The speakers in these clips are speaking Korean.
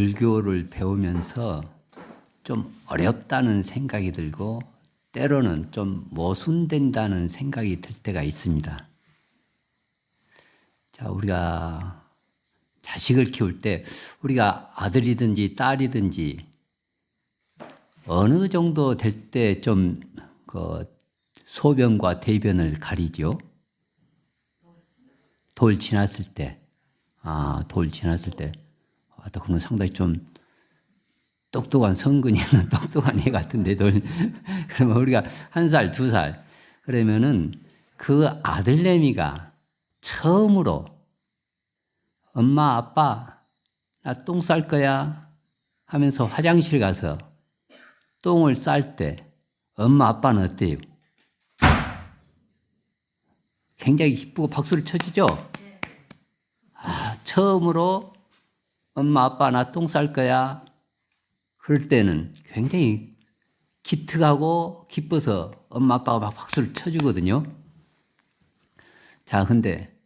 불교를 배우면서 좀 어렵다는 생각이 들고 때로는 좀 모순된다는 생각이 들 때가 있습니다. 자, 우리가 자식을 키울 때 우리가 아들이든지 딸이든지 어느 정도 될 때 좀 소변과 대변을 가리죠. 돌 지났을 때. 돌 지났을 때. 그러면 상당히 좀 똑똑한 성근이 있는 똑똑한 애 같은데, 그러면 우리가 1살, 2살, 그러면은 그 아들내미가 처음으로 엄마, 아빠, 나 똥 쌀 거야 하면서 화장실 가서 똥을 쌀 때 엄마, 아빠는 어때요? 굉장히 기쁘고 박수를 쳐주죠? 처음으로 엄마, 아빠, 나 똥 쌀 거야. 그럴 때는 굉장히 기특하고 기뻐서 엄마, 아빠가 막 박수를 쳐주거든요. 자, 근데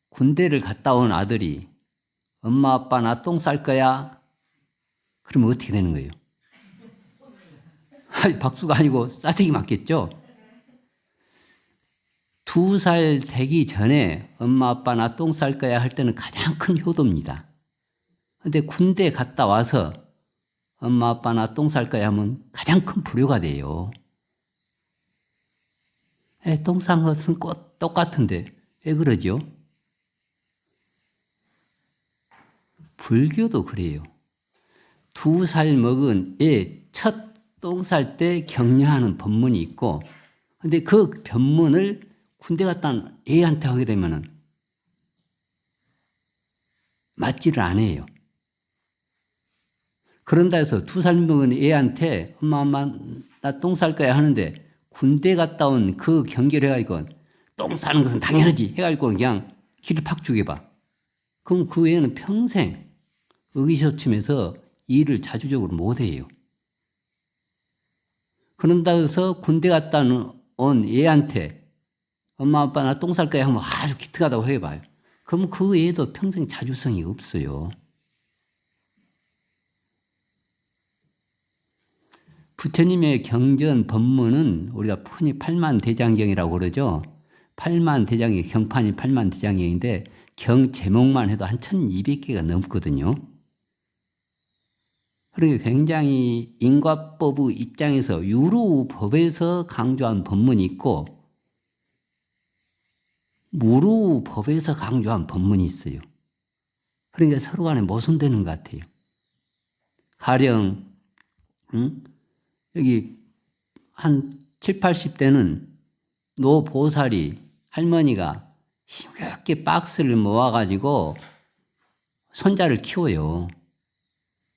군대를 갔다 온 아들이 엄마, 아빠, 나 똥 쌀 거야. 그러면 어떻게 되는 거예요? 박수가 아니고 싸대기 맞겠죠? 2살 되기 전에 엄마, 아빠, 나 똥 쌀 거야 할 때는 가장 큰 효도입니다. 근데 군대 갔다 와서 엄마, 아빠, 나 똥 쌀 거야 하면 가장 큰 불효가 돼요. 똥 싼 것은 똑같은데 왜 그러죠? 불교도 그래요. 2살 먹은 애 첫 똥 쌀 때 격려하는 법문이 있고, 근데 그 법문을 군대 갔다 온 애한테 하게 되면은 맞지를 않아요. 그런다 해서 2살 먹은 애한테 엄마, 나 똥 쌀 거야 하는데 군대 갔다 온 그 경계를 해가지고 똥 싸는 것은 당연하지 해가지고 그냥 기를 팍 죽여봐. 그럼 그 애는 평생 의기소침해서 일을 자주적으로 못해요. 그런다 해서 군대 갔다 온 애한테 엄마, 아빠, 나 똥 쌀 거야 하면 아주 기특하다고 해봐요. 그럼 그 애도 평생 자주성이 없어요. 부처님의 경전 법문은 우리가 흔히 팔만대장경이라고 그러죠. 팔만대장경, 경판이 팔만대장경인데 경 제목만 해도 한 1200개가 넘거든요. 그러니까 굉장히 인과법의 입장에서 유루법에서 강조한 법문이 있고 무루법에서 강조한 법문이 있어요. 그러니까 서로 간에 모순되는 것 같아요. 가령 여기 한 7, 80대는 노보살이 할머니가 힘겹게 박스를 모아가지고 손자를 키워요.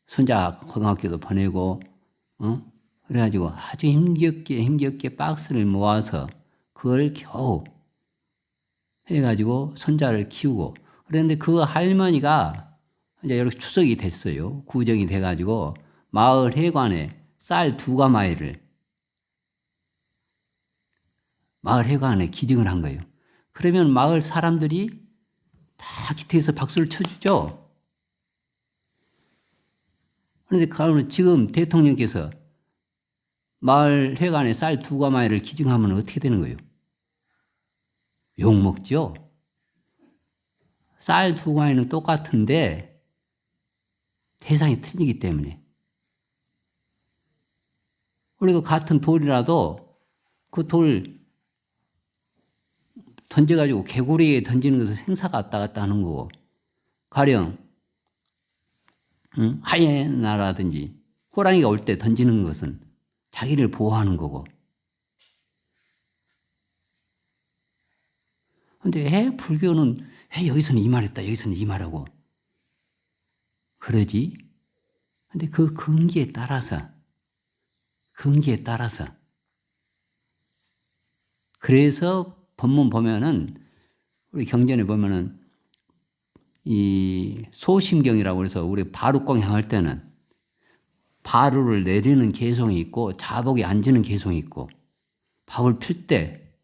손자 고등학교도 보내고, 그래가지고 아주 힘겹게 박스를 모아서 그걸 겨우 해가지고 손자를 키우고, 그런데 그 할머니가 이제 이렇게 추석이 됐어요. 구정이 돼가지고 마을 회관에 쌀 2가마이를 마을 회관에 기증을 한 거예요. 그러면 마을 사람들이 다 기특해서 박수를 쳐주죠. 그런데 지금 대통령께서 마을 회관에 쌀 2가마이를 기증하면 어떻게 되는 거예요? 욕먹죠. 쌀 2가마이는 똑같은데 대상이 틀리기 때문에. 그리고 같은 돌이라도 그 돌 던져가지고 개구리에 던지는 것은 생사가 왔다 갔다 하는 거고, 가령 하이에나라든지 호랑이가 올 때 던지는 것은 자기를 보호하는 거고. 근데 왜 불교는 왜 여기서는 이 말했다 여기서는 이 말하고 그러지? 근데 그 근기에 따라서 그래서 법문 보면은 우리 경전에 보면은 이 소심경이라고 해서 우리 바루공 향할 때는 바루를 내리는 개성이 있고 자복이 앉는 개성이 있고, 밥을 풀 때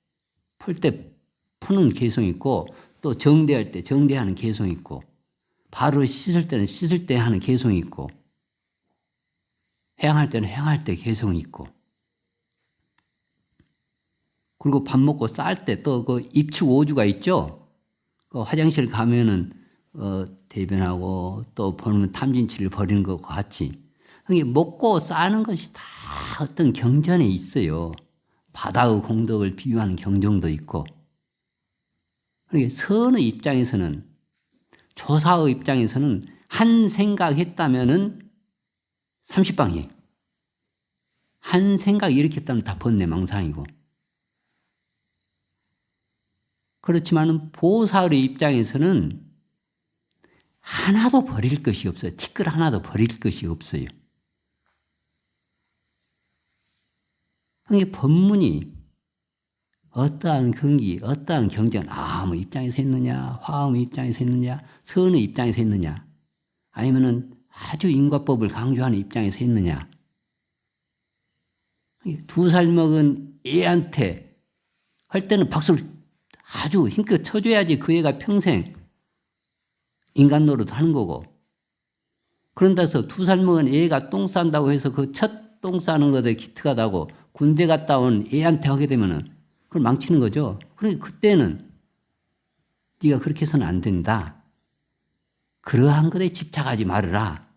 푸는 개성이 있고, 또 정대할 때 정대하는 개성이 있고, 바루를 씻을 때는 씻을 때 하는 개성이 있고, 해양할 때는 해양할 때 개성이 있고, 그리고 밥 먹고 쌀 때 또 그 입축 오주가 있죠. 그 화장실 가면은 대변하고 또 보면 탐진치를 버리는 것과 같이, 먹고 싸는 것이 다 어떤 경전에 있어요. 바다의 공덕을 비유하는 경정도 있고. 그러니까 선의 입장에서는, 조사의 입장에서는 한 생각했다면은 30방이에요. 한 생각 일으켰다면 다 번뇌망상이고. 그렇지만 보살의 입장에서는 하나도 버릴 것이 없어요. 티끌 하나도 버릴 것이 없어요. 그러니까 법문이 어떠한 근기, 어떠한 경전, 아무 입장에서 했느냐, 화음의 입장에서 했느냐, 선의 입장에서 했느냐, 아니면은 아주 인과법을 강조하는 입장에서 했느냐. 2살 먹은 애한테 할 때는 박수를 아주 힘껏 쳐줘야지 그 애가 평생 인간 노릇 하는 거고. 그런다 해서 2살 먹은 애가 똥 싼다고 해서 그 첫 똥 싸는 것에 기특하다고 군대 갔다 온 애한테 하게 되면은 그걸 망치는 거죠. 그러니까 그때는 네가 그렇게 해서는 안 된다. 그러한 것에 집착하지 말으라.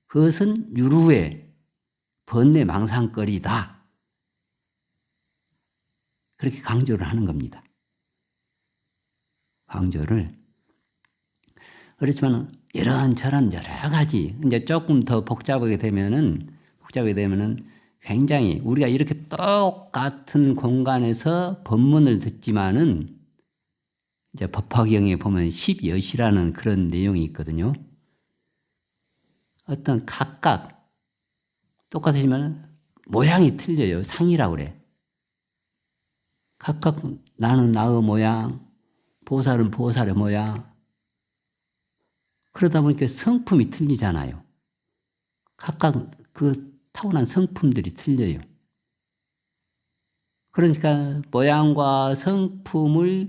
그것은 유루의 번뇌 망상거리다. 그렇게 강조를 하는 겁니다. 강조를. 그렇지만 이런저런 여러 가지, 이제 조금 더 복잡하게 되면은 굉장히 우리가 이렇게 똑같은 공간에서 법문을 듣지만은 이제 법화경에 보면 십여시라는 그런 내용이 있거든요. 어떤 각각 똑같지만 모양이 틀려요. 상이라고 그래. 각각 나는 나의 모양, 보살은 보살의 모양. 그러다 보니까 성품이 틀리잖아요. 각각 그 타고난 성품들이 틀려요. 그러니까 모양과 성품을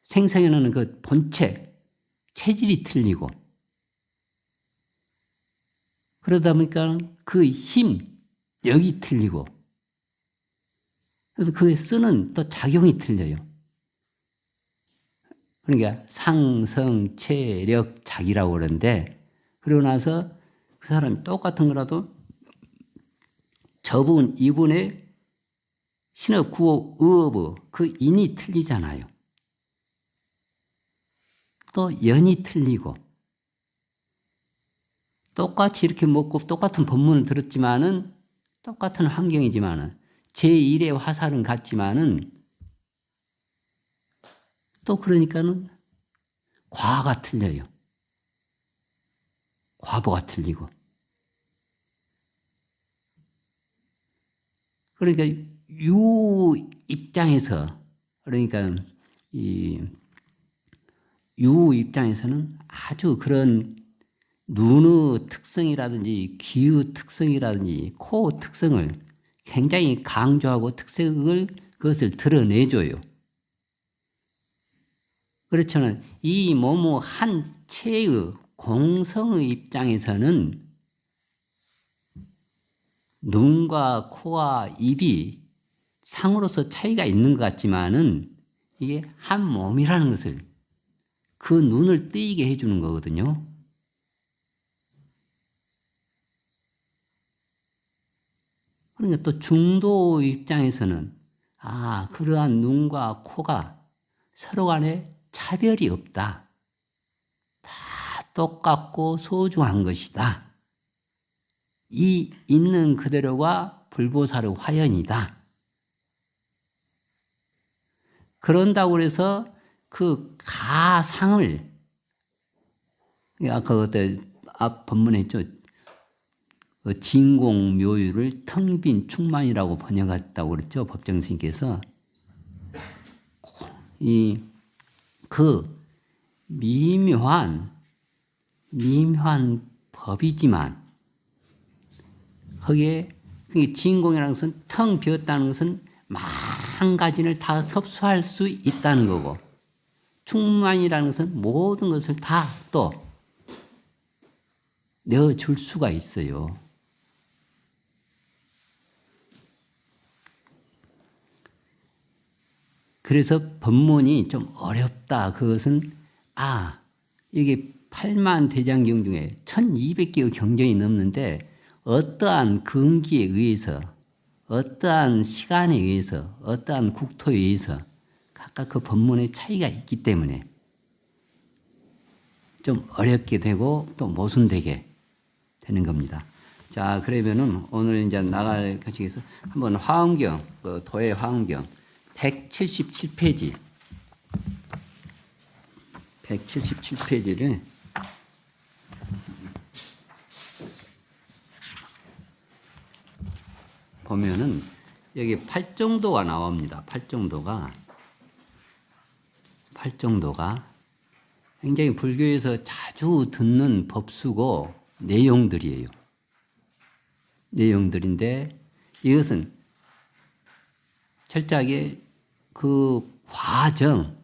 생성해내는 그 본체, 체질이 틀리고, 그러다 보니까 그 힘, 역이 틀리고, 그게 쓰는 또 작용이 틀려요. 그러니까 상성, 체력, 작이라고 그러는데, 그러고 나서 그 사람이 똑같은 거라도 저분, 이분의 신업, 구업, 의업, 그 인이 틀리잖아요. 또 연이 틀리고, 똑같이 이렇게 먹고 똑같은 법문을 들었지만은, 똑같은 환경이지만은, 제1의 화살은 같지만은, 또 그러니까는 과가 틀려요. 과보가 틀리고. 그러니까 유 입장에서, 그러니까 이 유 입장에서는 아주 그런 눈의 특성이라든지 귀의 특성이라든지 코 특성을 굉장히 강조하고 특색을 그것을 드러내줘요. 그렇지만 이 모모 한 체의 공성의 입장에서는 눈과 코와 입이 상으로서 차이가 있는 것 같지만은 이게 한 몸이라는 것을, 그 눈을 뜨이게 해주는 거거든요. 그러니까 또 중도 입장에서는 그러한 눈과 코가 서로 간에 차별이 없다. 다 똑같고 소중한 것이다. 이 있는 그대로가 불보살의 화연이다. 그런다고 해서 그 가상을, 아까 그때 앞 본문에 있죠. 진공묘유를 텅 빈 충만이라고 번역했다고 그랬죠. 법정 스님께서. 그 미묘한 법이지만, 거기에 진공이라는 것은 텅 비었다는 것은 만 가지를 다 섭수할 수 있다는 거고, 충만이라는 것은 모든 것을 다 또 내어줄 수가 있어요. 그래서 법문이 좀 어렵다. 그것은 이게 8만 대장경 중에 1200개의 경전이 넘는데 어떠한 근기에 의해서 어떠한 시간에 의해서 어떠한 국토에 의해서 각각 그 법문의 차이가 있기 때문에 좀 어렵게 되고 또 모순되게 되는 겁니다. 자, 그러면은 오늘 이제 나갈 것에서 한번 화엄경, 도의 화엄경 177페이지 177페이지를 보면은 여기 팔정도가 나옵니다. 팔정도가 굉장히 불교에서 자주 듣는 법수고 내용들이에요. 내용들인데 이것은 철저하게 그 과정,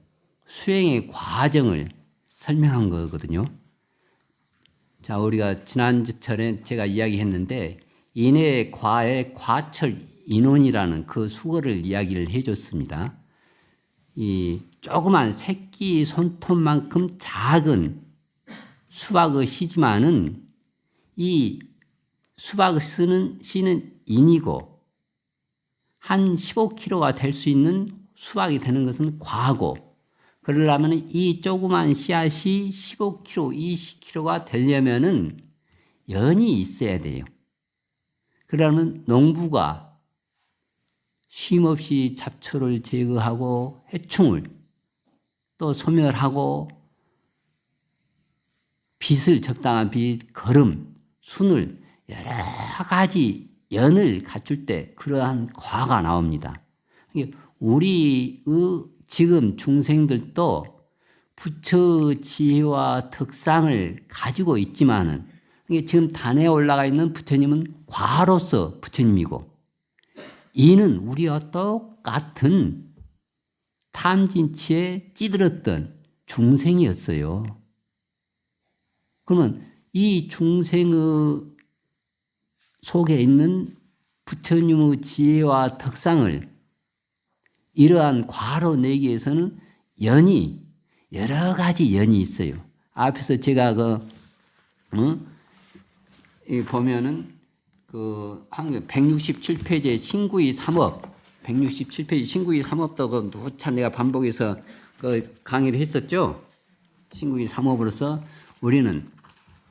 수행의 과정을 설명한 거거든요. 자, 우리가 지난주철에 제가 이야기했는데 인의 과의 과철 인원이라는 그 수거를 이야기를 해줬습니다. 이 조그만 새끼 손톱만큼 작은 수박의 씨지만은 이 수박을 씨는 인이고 한 15kg가 될 수 있는 수박이 되는 것은 과고, 그러려면 이 조그만 씨앗이 15kg, 20kg가 되려면은 연이 있어야 돼요. 그러면 농부가 쉼없이 잡초를 제거하고 해충을 또 소멸하고 빛을 적당한 빛, 거름, 순을 여러 가지 연을 갖출 때 그러한 과가 나옵니다. 우리의 지금 중생들도 부처 지혜와 덕상을 가지고 있지만은 지금 단에 올라가 있는 부처님은 과로서 부처님이고 이는 우리와 똑같은 탐진치에 찌들었던 중생이었어요. 그러면 이 중생의 속에 있는 부처님의 지혜와 덕상을 이러한 과로 내기 위해서는 연이 여러 가지 연이 있어요. 앞에서 제가 보면은 그 167페이지에 신구이 3업, 167페이지 신구이 3업도 그 누차 내가 반복해서 그 강의를 했었죠. 신구이 3업으로서 우리는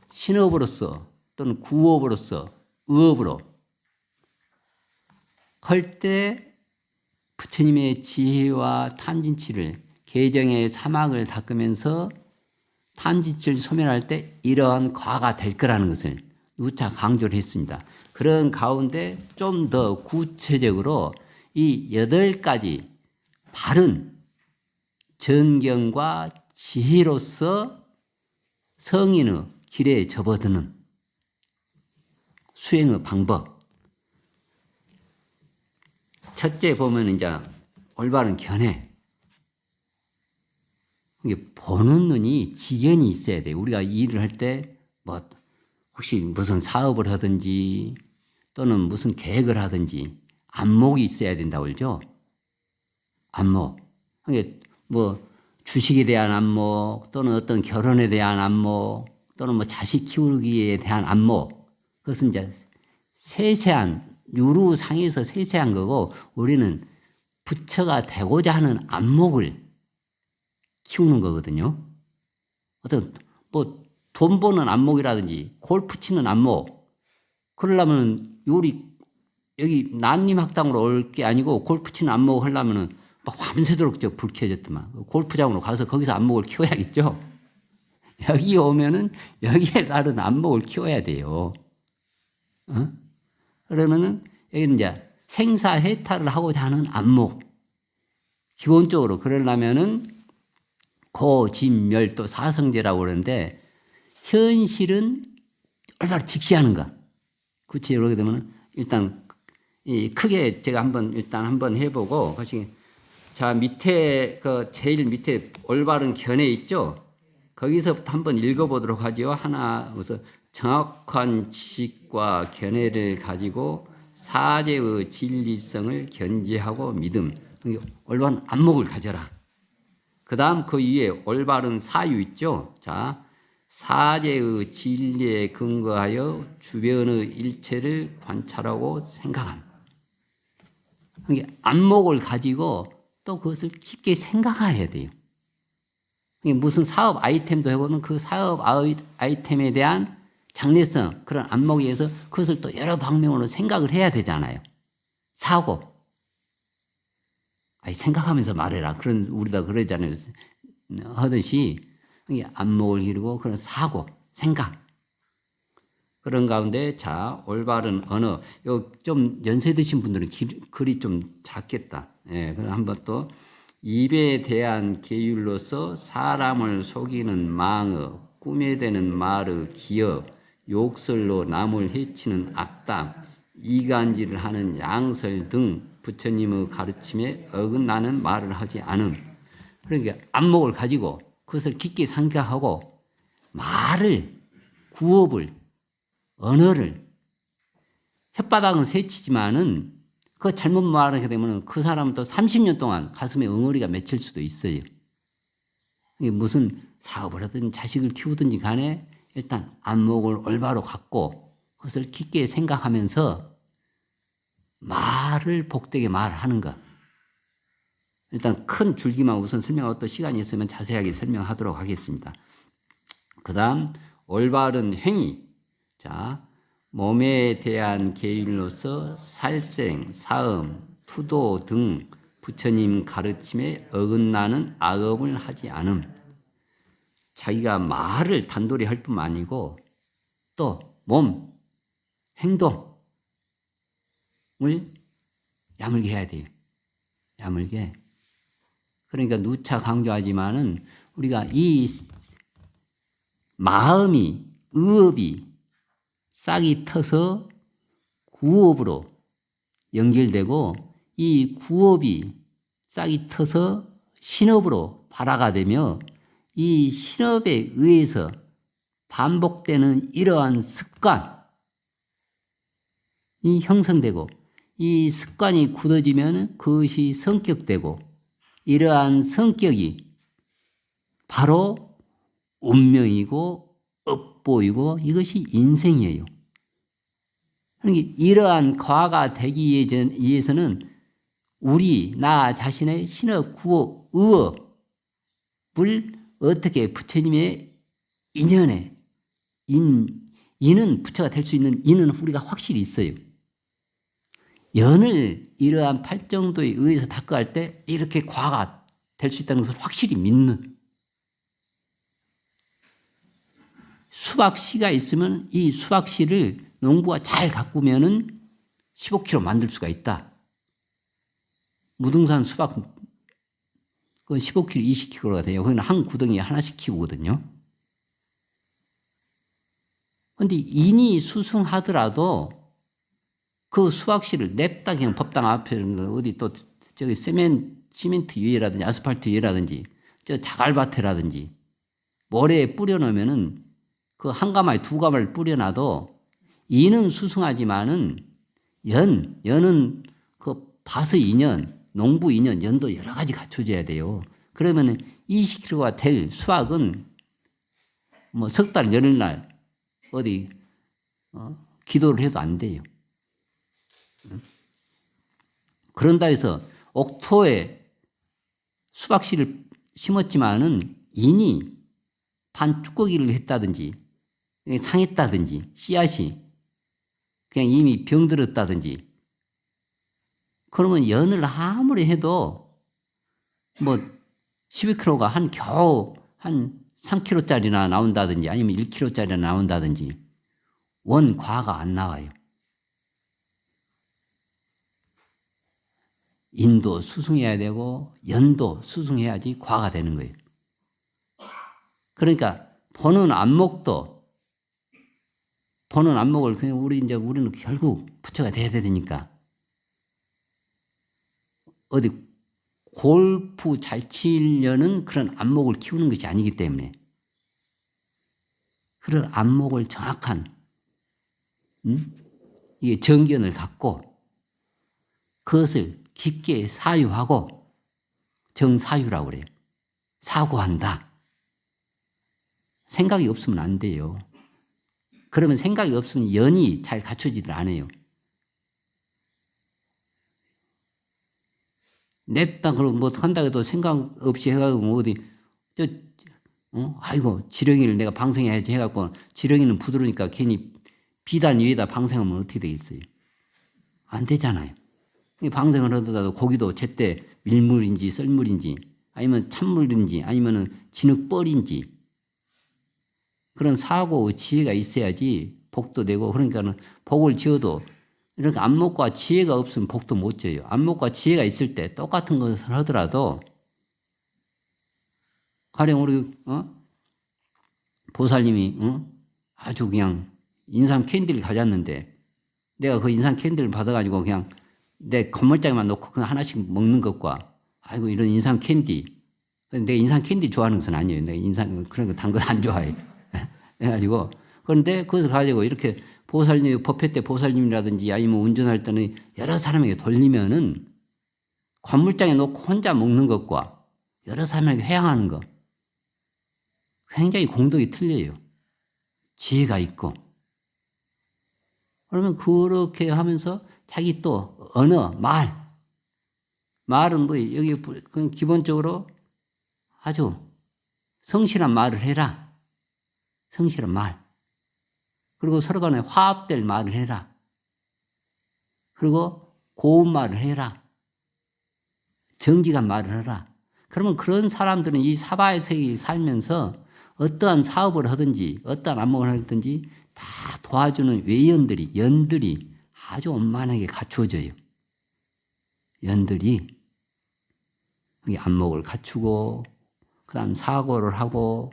신업으로서 또는 구업으로서 의업으로 할 때 부처님의 지혜와 탐진치를 계정의 사막을 닦으면서 탐진치를 소멸할 때 이러한 과가 될 거라는 것을 누차 강조를 했습니다. 그런 가운데 좀 더 구체적으로 이 8가지 바른 전경과 지혜로서 성인의 길에 접어드는 수행의 방법. 첫째 보면 이제 올바른 견해. 이게 보는 눈이 지견이 있어야 돼요. 우리가 일을 할 때 뭐 혹시 무슨 사업을 하든지 또는 무슨 계획을 하든지 안목이 있어야 된다고 그러죠. 안목. 이게 뭐 주식에 대한 안목 또는 어떤 결혼에 대한 안목 또는 뭐 자식 키우기에 대한 안목. 그것은 이제 세세한 유루상에서 세세한 거고 우리는 부처가 되고자 하는 안목을 키우는 거거든요. 어떤 뭐 돈 버는 안목이라든지 골프 치는 안목. 그러려면 여기 난림학당으로 올 게 아니고 골프 치는 안목을 하려면은 막 밤새도록 불 켜졌더만. 골프장으로 가서 거기서 안목을 키워야겠죠. 여기 오면은 여기에 따른 안목을 키워야 돼요. 그러면은 여기는 이제 생사해탈을 하고자 하는 안목. 기본적으로 그러려면은 고진멸도 사성제라고 그러는데 현실은 얼마나 직시하는 거. 구체적으로 그러게 되면 일단 크게 제가 한번 해보고 자 밑에 제일 밑에 올바른 견해 있죠. 거기서부터 한번 읽어보도록 하죠. 하나 우선 정확한 지식과 견해를 가지고 사제의 진리성을 견지하고 믿음. 올바른 안목을 가져라. 그 다음 그 위에 올바른 사유 있죠. 자, 사제의 진리에 근거하여 주변의 일체를 관찰하고 생각한. 안목을 가지고 또 그것을 깊게 생각해야 돼요. 무슨 사업 아이템도 해보면 그 사업 아이템에 대한 장래성, 그런 안목에 의해서 그것을 또 여러 방면으로 생각을 해야 되잖아요. 사고. 생각하면서 말해라. 우리도 그러잖아요. 하듯이, 안목을 기르고 그런 사고, 생각. 그런 가운데, 자, 올바른 언어. 좀 연세 드신 분들은 글이 좀 작겠다. 예, 그럼 한번 또, 입에 대한 계율로서 사람을 속이는 망어, 꿈에 대는 말의 기어, 욕설로 남을 해치는 악담, 이간질을 하는 양설 등 부처님의 가르침에 어긋나는 말을 하지 않음. 그러니까 안목을 가지고 그것을 깊게 생각하고 말을, 구업을, 언어를, 혓바닥은 새치지만은 그거 잘못 말하게 되면 그 사람은 또 30년 동안 가슴에 엉어리가 맺힐 수도 있어요. 이게 무슨 사업을 하든 자식을 키우든지 간에 일단 안목을 올바로 갖고 그것을 깊게 생각하면서 말을 복되게 말하는 것. 일단 큰 줄기만 우선 설명하고 또 시간이 있으면 자세하게 설명하도록 하겠습니다. 그 다음 올바른 행위. 자, 몸에 대한 계율로서 살생, 사음, 투도 등 부처님 가르침에 어긋나는 악업을 하지 않음. 자기가 말을 단돌이 할 뿐만 아니고 또 몸, 행동을 야물게 해야 돼요. 야물게. 그러니까 누차 강조하지만은 우리가 이 마음이, 의업이 싹이 터서 구업으로 연결되고 이 구업이 싹이 터서 신업으로 발화가 되며 이 신업에 의해서 반복되는 이러한 습관이 형성되고 이 습관이 굳어지면 그것이 성격되고 이러한 성격이 바로 운명이고 업보이고 이것이 인생이에요. 그러니까 이러한 과가 되기 위해서는 나 자신의 신업, 구업, 의업을 어떻게 부처님의 인연에 인은 부처가 될 수 있는 인은 우리가 확실히 있어요. 연을 이러한 팔정도에 의해서 닦아갈 때 이렇게 과가 될 수 있다는 것을 확실히 믿는 수박씨가 있으면 이 수박씨를 농부가 잘 가꾸면은 15kg 만들 수가 있다. 무등산 수박 그건 15kg, 20kg가 돼요. 거기는 한 구덩이에 하나씩 키우거든요. 그런데 인이 수승하더라도 그 수박씨를 냅다 그냥 법당 앞에 어디 또 저기 시멘트 위에라든지 아스팔트 위에라든지 저 자갈밭에라든지 모래에 뿌려놓으면은 그 한 가마에 두 가마를 뿌려놔도 인은 수승하지만은 연은 그 밭의 인연, 농부 인연, 연도 여러 가지 갖춰줘야 돼요. 그러면은 20kg가 될 수확은 뭐 석 달, 열흘날 어디 기도를 해도 안 돼요. 그런다 해서 옥토에 수박씨를 심었지만은 인이 반쭈꺼기를 했다든지 상했다든지 씨앗이 그냥 이미 병들었다든지 그러면 연을 아무리 해도 뭐 12kg가 겨우 한 3kg짜리나 나온다든지 아니면 1kg짜리나 나온다든지 원과가 안 나와요. 인도 수승해야 되고 연도 수승해야지 과가 되는 거예요. 그러니까 보는 안목을 그냥 우리는 결국 부처가 돼야 되니까 어디 골프 잘 치려는 그런 안목을 키우는 것이 아니기 때문에 그런 안목을 정확한 이게 정견을 갖고 그것을 깊게 사유하고 정사유라고 그래요. 사고한다. 생각이 없으면 안 돼요. 그러면 생각이 없으면 연이 잘 갖춰지질 않아요. 냅다 그러고 뭐 한다 해도 생각 없이 해가지고 뭐 어디 아이고 지렁이를 내가 방생해야지 해갖고 지렁이는 부드러우니까 괜히 비단 위에다 방생하면 어떻게 되겠어요? 안 되잖아요. 방생을 하더라도 고기도 제때 밀물인지 썰물인지 아니면 찬물인지 아니면 진흙벌인지 그런 사고 지혜가 있어야지 복도 되고 그러니까는 복을 지어도 이렇게 안목과 지혜가 없으면 복도 못 지어요. 안목과 지혜가 있을 때 똑같은 것을 하더라도 가령 우리 보살님이 아주 그냥 인삼 캔디를 가졌는데 내가 그 인삼 캔디를 받아가지고 그냥 내 건물장에만 놓고 그냥 하나씩 먹는 것과 아이고 이런 인삼 캔디 내가 인삼 캔디 좋아하는 것은 아니에요. 내가 인삼 그런 거 단 거 안 좋아해. 해가지고 그런데 그것을 가지고 이렇게 보살님 법회 때 보살님이라든지 아니면 운전할 때는 여러 사람에게 돌리면은 관물장에 놓고 혼자 먹는 것과 여러 사람에게 회양하는 것 굉장히 공덕이 틀려요. 지혜가 있고 그러면 그렇게 하면서 자기 또 언어 말은 뭐 여기 그냥 기본적으로 아주 성실한 말을 해라. 성실한 말. 그리고 서로 간에 화합될 말을 해라. 그리고 고운 말을 해라. 정직한 말을 해라. 그러면 그런 사람들은 이 사바의 세계에 살면서 어떠한 사업을 하든지 어떠한 안목을 하든지 다 도와주는 외연들이 연들이 아주 원만하게 갖추어져요. 연들이 안목을 갖추고 그 다음 사고를 하고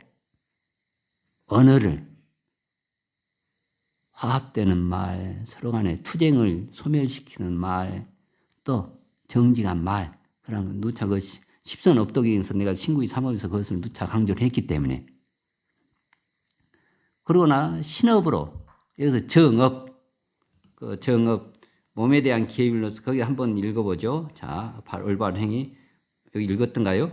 언어를 화합되는 말, 서로 간에 투쟁을 소멸시키는 말, 또 정직한 말, 그런 누차 그 십선업도경에서 내가 신구이 삼업에서 그것을 누차 강조를 했기 때문에 그러나 신업으로 여기서 정업, 그 정업 몸에 대한 계율로서 거기 한번 읽어보죠. 자, 올바른 행위 여기 읽었던가요?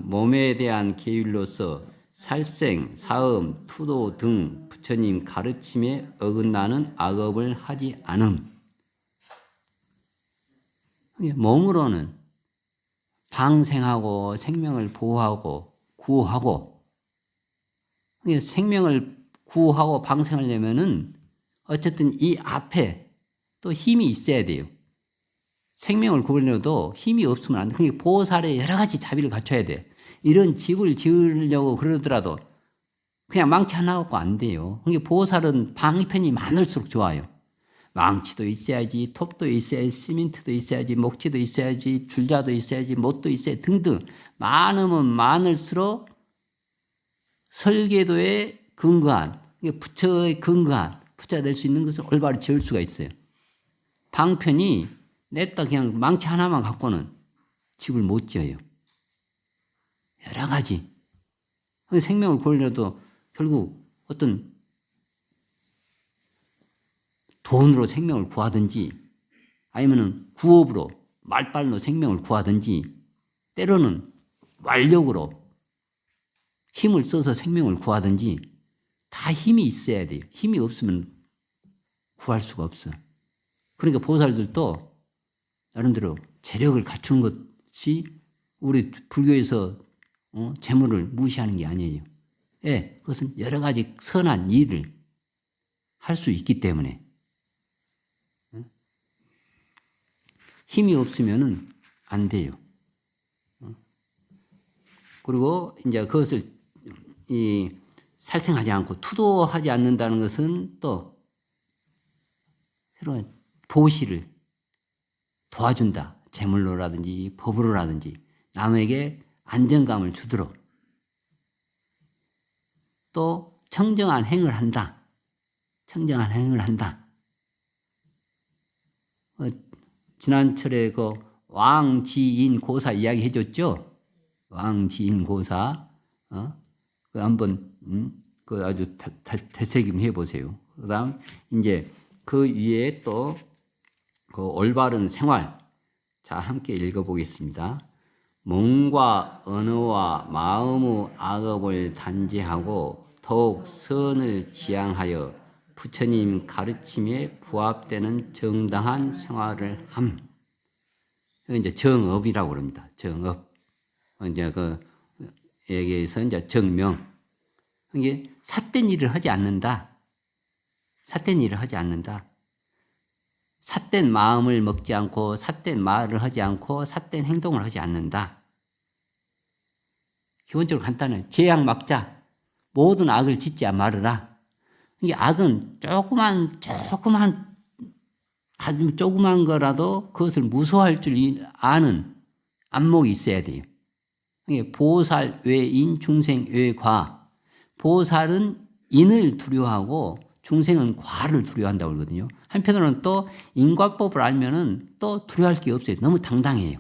몸에 대한 계율로서 살생, 사음, 투도 등 부처님 가르침에 어긋나는 악업을 하지 않음. 몸으로는 방생하고 생명을 보호하고 구호하고 생명을 구호하고 방생하려면은 어쨌든 이 앞에 또 힘이 있어야 돼요. 생명을 구하려도 힘이 없으면 안 돼. 그러니까 보살의 여러 가지 자비를 갖춰야 돼. 이런 집을 지으려고 그러더라도 그냥 망치 하나 갖고 안 돼요. 그러니까 보살은 방편이 많을수록 좋아요. 망치도 있어야지, 톱도 있어야지, 시멘트도 있어야지, 목재도 있어야지, 줄자도 있어야지, 못도 있어야지 등등 많으면 많을수록 설계도에 근거한 부처의 근거한 부처가 될 수 있는 것을 올바로 지을 수가 있어요. 방편이 냅다 그냥 망치 하나만 갖고는 집을 못 지어요. 여러 가지. 생명을 구하려도 결국 어떤 돈으로 생명을 구하든지 아니면 구업으로 말발로 생명을 구하든지 때로는 완력으로 힘을 써서 생명을 구하든지 다 힘이 있어야 돼요. 힘이 없으면 구할 수가 없어. 그러니까 보살들도 나름대로 재력을 갖추는 것이 우리 불교에서 재물을 무시하는 게 아니에요. 예, 그것은 여러 가지 선한 일을 할 수 있기 때문에 힘이 없으면은 안 돼요. 그리고 이제 그것을 살생하지 않고 투도하지 않는다는 것은 또 새로운 보시를 도와준다. 재물로라든지 법으로라든지 남에게 안정감을 주도록 또 청정한 행을 한다. 청정한 행을 한다. 지난철에 그 왕지인 고사 이야기 해줬죠? 왕지인 고사. 그 한번, 그 아주 되새김 해보세요. 그 다음, 이제 그 위에 또 그 올바른 생활. 자, 함께 읽어보겠습니다. 몸과 언어와 마음의 악업을 단죄하고 더욱 선을 지향하여 부처님 가르침에 부합되는 정당한 생활을 함. 이제 정업이라고 그럽니다. 정업. 이제 그 여기에서 이제 정명. 이게 삿된 일을 하지 않는다. 삿된 일을 하지 않는다. 삿된 마음을 먹지 않고 삿된 말을 하지 않고 삿된 행동을 하지 않는다. 기본적으로 간단해요. 제약 막자. 모든 악을 짓지 말으라. 이게 악은 아주 조그만 거라도 그것을 무서워할 줄 아는 안목이 있어야 돼요. 이게 보살 외인 중생 외과. 보살은 인을 두려워하고 중생은 과를 두려워한다고 그러거든요. 한편으로는 또 인과법을 알면은 또 두려워할 게 없어요. 너무 당당해요.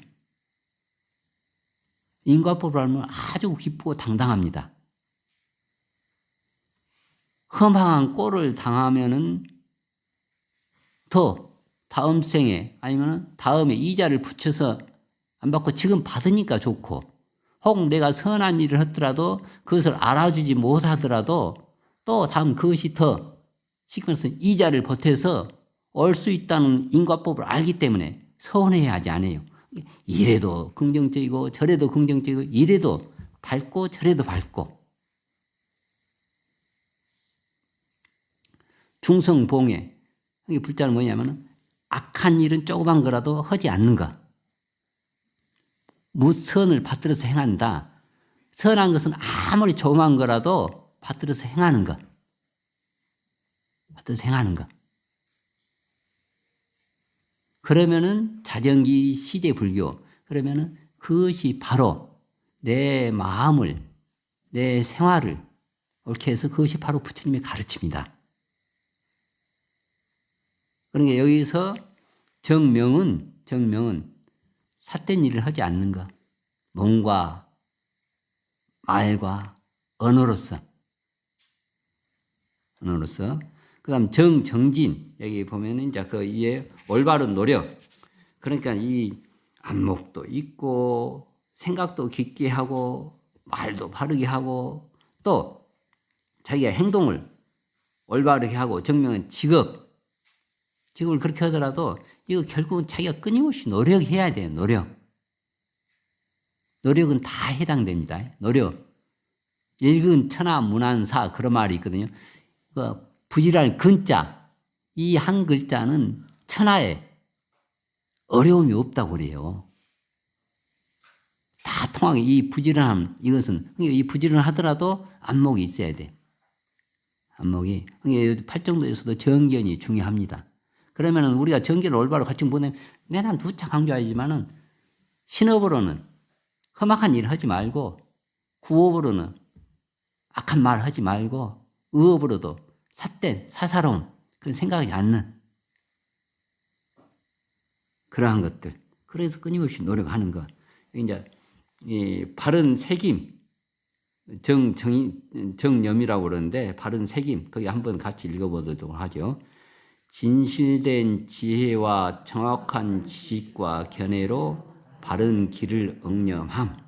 인과법을 알면 아주 기쁘고 당당합니다. 험한 꼴을 당하면은 더 다음 생에 아니면 다음에 이자를 붙여서 안 받고 지금 받으니까 좋고, 혹 내가 선한 일을 했더라도 그것을 알아주지 못하더라도 또 다음 그것이 더 시커서 이자를 보태서 올 수 있다는 인과법을 알기 때문에 서운해야 하지 않아요. 이래도 긍정적이고 저래도 긍정적이고 이래도 밝고 저래도 밝고. 중성봉해. 이게 불자는 뭐냐면 악한 일은 조그만 거라도 하지 않는 것. 무선을 받들어서 행한다. 선한 것은 아무리 조그만 거라도 받들어서 행하는 것. 받들어서 행하는 것. 그러면은 자정기 시제불교. 그러면은 그것이 바로 내 마음을, 내 생활을 옳게 해서 그것이 바로 부처님의 가르침이다. 그러니까 여기서 정명은 삿된 일을 하지 않는 것. 몸과 말과 언어로서. 그 다음 정진. 여기 보면은 이제 그 이에 올바른 노력. 그러니까 이 안목도 있고, 생각도 깊게 하고, 말도 바르게 하고, 또 자기가 행동을 올바르게 하고, 정명은 직업을 그렇게 하더라도 이거 결국은 자기가 끊임없이 노력해야 돼요. 노력은 다 해당됩니다. 노력. 일근 천하 문안사 그런 말이 있거든요. 그 부지런할 근자, 이 한 글자는 천하에 어려움이 없다고 그래요. 다 통하게 이 부지런함, 이것은 이 부지런하더라도 안목이 있어야 돼. 안목이. 팔정도에서도 정견이 중요합니다. 그러면 우리가 정견을 올바로 같이 보내면 내가 누차 강조하지만은 신업으로는 험악한 일을 하지 말고, 구업으로는 악한 말 하지 말고, 의업으로도 삿된 사사로운 그런 생각하지 않는 그러한 것들. 그래서 끊임없이 노력하는 것. 이제 이 바른 새김, 정념이라고 그러는데 바른 새김 거기 한번 같이 읽어보도록 하죠. 진실된 지혜와 정확한 지식과 견해로 바른 길을 응념함.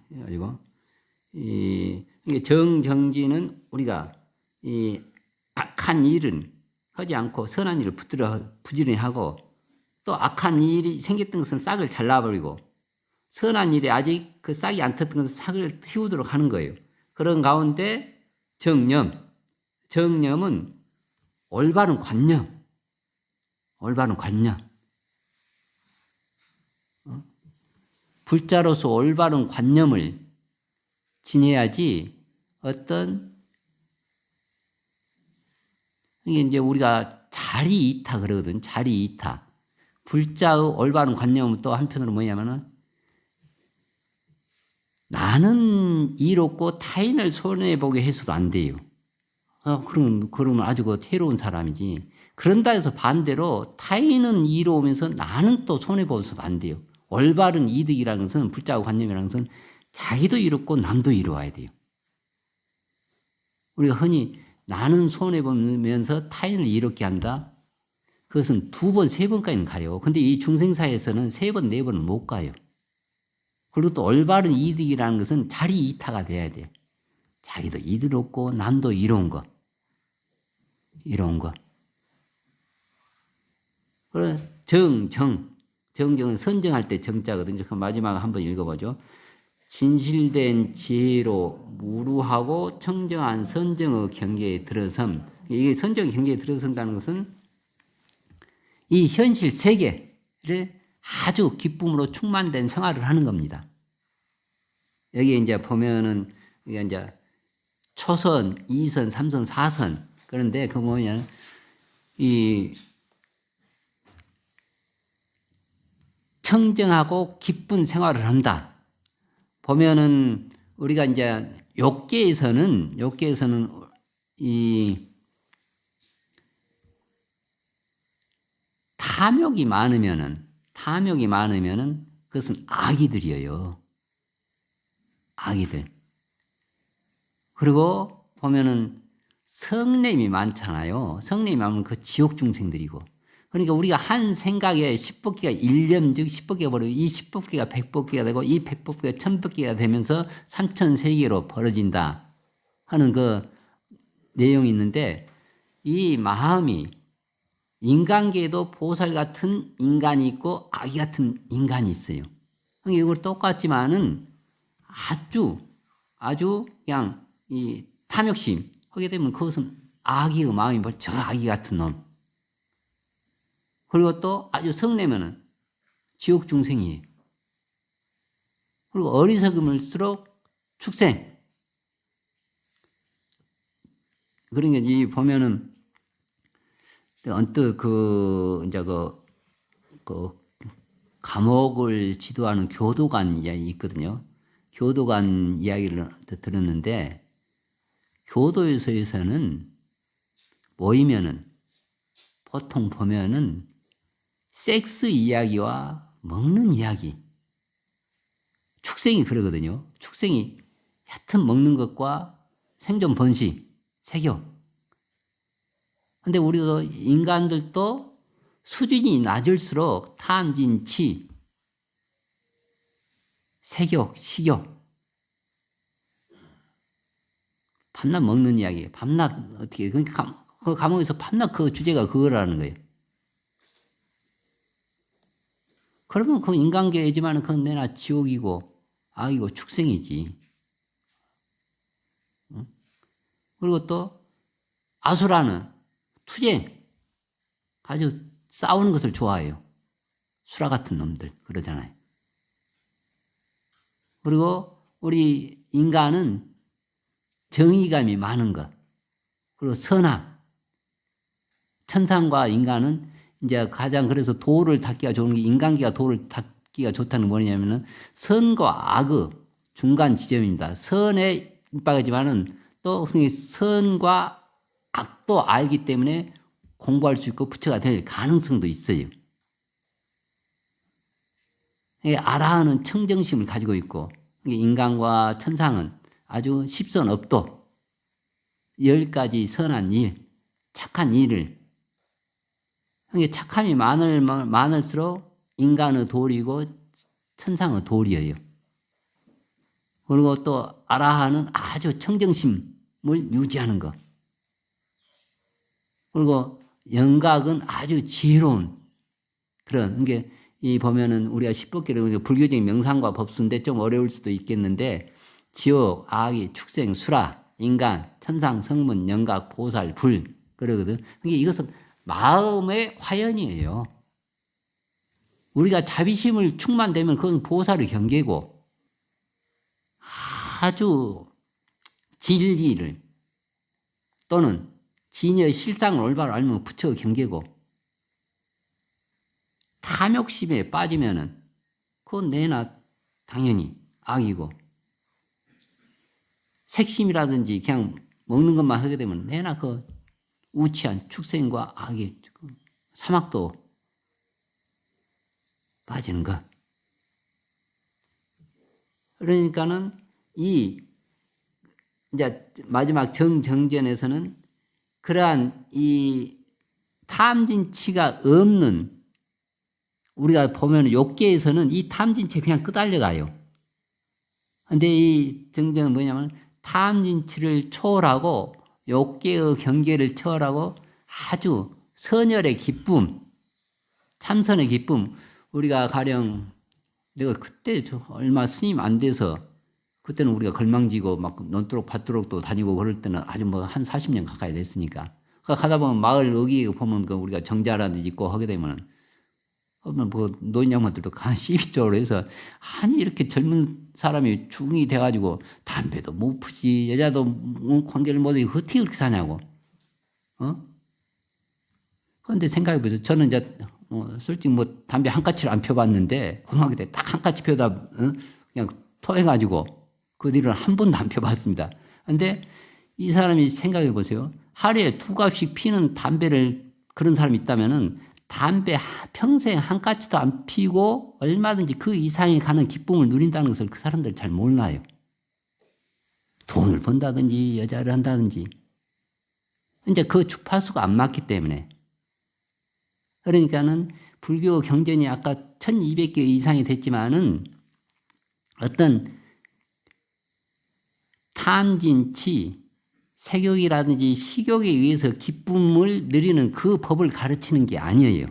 그리고 이게 정진은 우리가 이 악한 일은 하지 않고 선한 일을 부지런히 하고, 또 악한 일이 생겼던 것은 싹을 잘라버리고, 선한 일에 아직 그 싹이 안 텄던 것은 싹을 틔우도록 하는 거예요. 그런 가운데 정념은 올바른 관념. 불자로서 올바른 관념을 지녀야지 이게 이제 우리가 자리이타 그러거든. 자리이타. 불자의 올바른 관념은 또 한편으로 뭐냐면은 나는 이롭고 타인을 손해보게 해서도 안 돼요. 그러면 아주 그 태로운 사람이지. 그런다 해서 반대로 타인은 이로우면서 나는 또 손해보서도 안 돼요. 올바른 이득이라는 것은, 불자의 관념이라는 것은 자기도 이롭고 남도 이로워야 돼요. 우리가 흔히 나는 손해보면서 타인을 이롭게 한다. 그것은 2번, 3번까지는 가요. 근데 이 중생사에서는 3번, 4번은 못 가요. 그리고 또 올바른 이득이라는 것은 자리 이타가 돼야 돼. 자기도 이득 얻고 남도 이로운 거. 이로운 거. 그래, 정정은 선정할 때 정자거든요. 그 마지막 한번 읽어보죠. 진실된 지혜로 무루하고 청정한 선정의 경계에 들어섬. 이게 선정의 경계에 들어선다는 것은 이 현실 세계를 아주 기쁨으로 충만된 생활을 하는 겁니다. 여기 이제 보면은 이게 이제 초선, 2선, 3선, 4선. 그런데 그 보면 이 청정하고 기쁜 생활을 한다. 보면은 우리가 이제 욕계에서는 이 탐욕이 많으면은 그것은 악이들이에요. 악이들. 그리고 보면은 성냄이 많잖아요. 성냄이 많으면 그 지옥 중생들이고. 그러니까 우리가 한 생각에 10법기가 1년 즉 10법기가 벌어지고 이 10법기가 100법기가 되고 이 100법기가 1000법기가 되면서 3000세계로 벌어진다 하는 그 내용이 있는데 이 마음이 인간계에도 보살 같은 인간이 있고 아기 같은 인간이 있어요. 그러니까 이걸 똑같지만은 아주 그냥 이 탐욕심 하게 되면 그것은 아기의 마음이 저 아기 같은 놈. 그리고 또 아주 성내면은 지옥 중생이에요. 그리고 어리석음일수록 축생. 그러니까 이 보면은 언뜻 이제 감옥을 지도하는 교도관 이야기 있거든요. 교도관 이야기를 들었는데 교도소에서는 모이면은 보통 보면은 섹스 이야기와 먹는 이야기. 축생이 그러거든요. 축생이 하여튼 먹는 것과 생존 번식, 세교. 근데 우리가 인간들도 수준이 낮을수록 탄진치, 세교, 식욕. 밤낮 먹는 이야기. 밤낮 어떻게, 그러니까 그 감옥에서 밤낮 그 주제가 그거라는 거예요. 그러면 그 인간계이지만 그건 내나 지옥이고 악이고 축생이지. 응? 그리고 또 아수라는 투쟁, 아주 싸우는 것을 좋아해요. 수라 같은 놈들 그러잖아요. 그리고 우리 인간은 정의감이 많은 것, 그리고 선함. 천상과 인간은 이제 가장 그래서 도를 닦기가 좋은 게 인간계가 도를 닦기가 좋다는 게 뭐냐면은 선과 악의 중간 지점입니다. 선에 임박하지만은 또 선과 악도 알기 때문에 공부할 수 있고 부처가 될 가능성도 있어요. 아라한은 청정심을 가지고 있고 인간과 천상은 아주 십선업도 10가지 선한 일, 착한 일을 착함이 많을수록 인간의 도리고 천상의 도리예요. 그리고 또 아라한은 아주 청정심을 유지하는 것. 그리고 영각은 아주 지혜로운 그런 게 이 보면은 우리가 십법계를 불교적인 명상과 법수인데 좀 어려울 수도 있겠는데 지옥, 아기, 축생, 수라, 인간, 천상, 성문, 영각, 보살, 불 그러거든. 그러니까 이것은 마음의 화연이에요. 우리가 자비심을 충만되면 그건 보살의 경계고 아주 진리를 또는 진여의 실상을 올바로 알면 부처의 경계고 탐욕심에 빠지면은 그건 내나 당연히 악이고 색심이라든지 그냥 먹는 것만 하게 되면 내나 그 우치한 축생과 악의 사막도 빠지는 것. 그러니까는 이 이제 마지막 정정전에서는 그러한 이 탐진치가 없는, 우리가 보면 욕계에서는 이 탐진치 그냥 끄달려 가요. 근데 이 정정은 뭐냐면 탐진치를 초월하고 욕계의 경계를 초월하고 아주 선열의 기쁨, 참선의 기쁨. 우리가 가령 내가 그때 얼마 스님 안 돼서 그때는 우리가 걸망지고 막 논두록 밭두록도 다니고 그럴 때는 아주 뭐 한 40년 가까이 됐으니까. 그러니까 가다 보면 마을 여기 보면 그 우리가 정자라든지 있고 하게 되면은 뭐 노인 양반들도 시비 쪽으로 해서 아니 이렇게 젊은 사람이 중이 돼가지고 담배도 못 피지 여자도 관계를 못하지 어떻게 그렇게 사냐고. 그런데 생각해보세요. 저는 이제 솔직히 뭐 담배 한 까치를 안 펴봤는데 고등학교 때 딱 한 까치 펴다 그냥 토해가지고 그 뒤로는 한 번도 안 펴봤습니다. 그런데 이 사람이 생각해보세요. 하루에 2갑씩 피는 담배를 그런 사람이 있다면은 담배 평생 한 까치도 안 피고 얼마든지 그 이상에 가는 기쁨을 누린다는 것을 그 사람들 잘 몰라요. 돈을 번다든지 여자를 한다든지 이제 그 주파수가 안 맞기 때문에. 그러니까는 불교 경전이 아까 1200개 이상이 됐지만은 어떤 탐진치, 색욕이라든지 식욕에 의해서 기쁨을 누리는 그 법을 가르치는 게 아니에요.